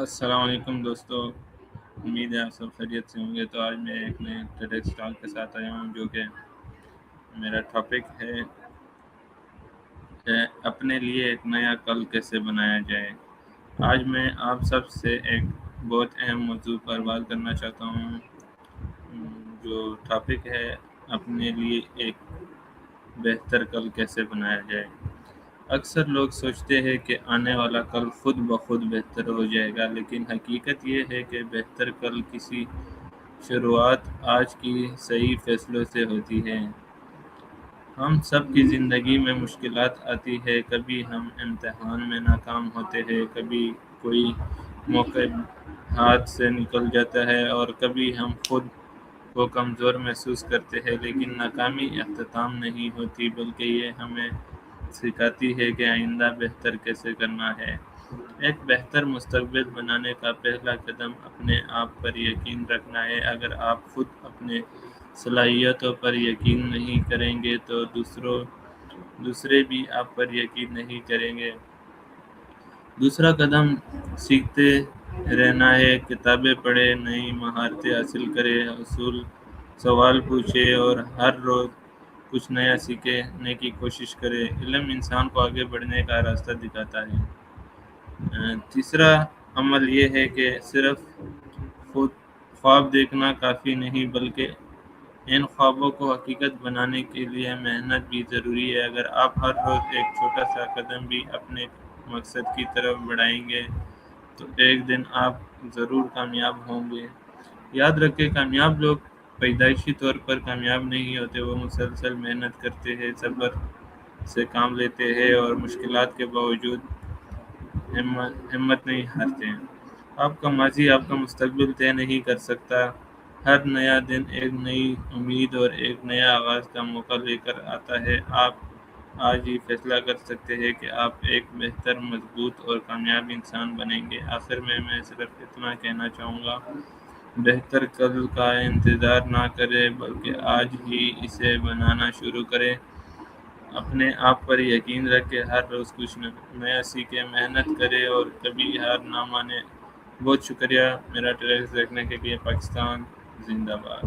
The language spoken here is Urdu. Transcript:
السلام علیکم دوستو، امید ہے آپ سب خیریت سے ہوں گے۔ تو آج میں ایک نئے ٹیڈ ٹاک کے ساتھ آیا ہوں، جو کہ میرا ٹاپک ہے اپنے لیے ایک نیا کل کیسے بنایا جائے۔ آج میں آپ سب سے ایک بہت اہم موضوع پر بات کرنا چاہتا ہوں، جو ٹاپک ہے اپنے لیے ایک بہتر کل کیسے بنایا جائے۔ اکثر لوگ سوچتے ہیں کہ آنے والا کل خود بخود بہتر ہو جائے گا، لیکن حقیقت یہ ہے کہ بہتر کل کی شروعات آج کی صحیح فیصلوں سے ہوتی ہے۔ ہم سب کی زندگی میں مشکلات آتی ہے، کبھی ہم امتحان میں ناکام ہوتے ہیں، کبھی کوئی موقع ہاتھ سے نکل جاتا ہے، اور کبھی ہم خود کو کمزور محسوس کرتے ہیں۔ لیکن ناکامی اختتام نہیں ہوتی، بلکہ یہ ہمیں سکھاتی ہے کہ آئندہ بہتر کیسے کرنا ہے۔ ایک بہتر مستقبل بنانے کا پہلا قدم اپنے آپ پر یقین رکھنا ہے۔ اگر آپ خود اپنے صلاحیتوں پر یقین نہیں کریں گے تو دوسرے بھی آپ پر یقین نہیں کریں گے۔ دوسرا قدم سیکھتے رہنا ہے۔ کتابیں پڑھیں، نئی مہارتیں حاصل کریں، سوال پوچھیں اور ہر روز کچھ نیا سیکھنے کی کوشش کریں۔ علم انسان کو آگے بڑھنے کا راستہ دکھاتا ہے۔ تیسرا عمل یہ ہے کہ صرف خواب دیکھنا کافی نہیں، بلکہ ان خوابوں کو حقیقت بنانے کے لیے محنت بھی ضروری ہے۔ اگر آپ ہر روز ایک چھوٹا سا قدم بھی اپنے مقصد کی طرف بڑھائیں گے تو ایک دن آپ ضرور کامیاب ہوں گے۔ یاد رکھیں، کامیاب لوگ پیدائشی طور پر کامیاب نہیں ہوتے، وہ مسلسل محنت کرتے ہیں، صبر سے کام لیتے ہیں اور مشکلات کے باوجود ہمت نہیں ہارتے ہیں۔ آپ کا ماضی آپ کا مستقبل طے نہیں کر سکتا۔ ہر نیا دن ایک نئی امید اور ایک نیا آغاز کا موقع لے کر آتا ہے۔ آپ آج ہی فیصلہ کر سکتے ہیں کہ آپ ایک بہتر، مضبوط اور کامیاب انسان بنیں گے۔ آخر میں صرف اتنا کہنا چاہوں گا، بہتر کل کا انتظار نہ کریں، بلکہ آج ہی اسے بنانا شروع کریں۔ اپنے آپ پر یقین رکھیں، ہر روز کچھ نیا سیکھیں، محنت کریں اور کبھی ہار نہ مانیں۔ بہت شکریہ میرا ٹیلیکسٹ دیکھنے کے لیے۔ پاکستان زندہ باد۔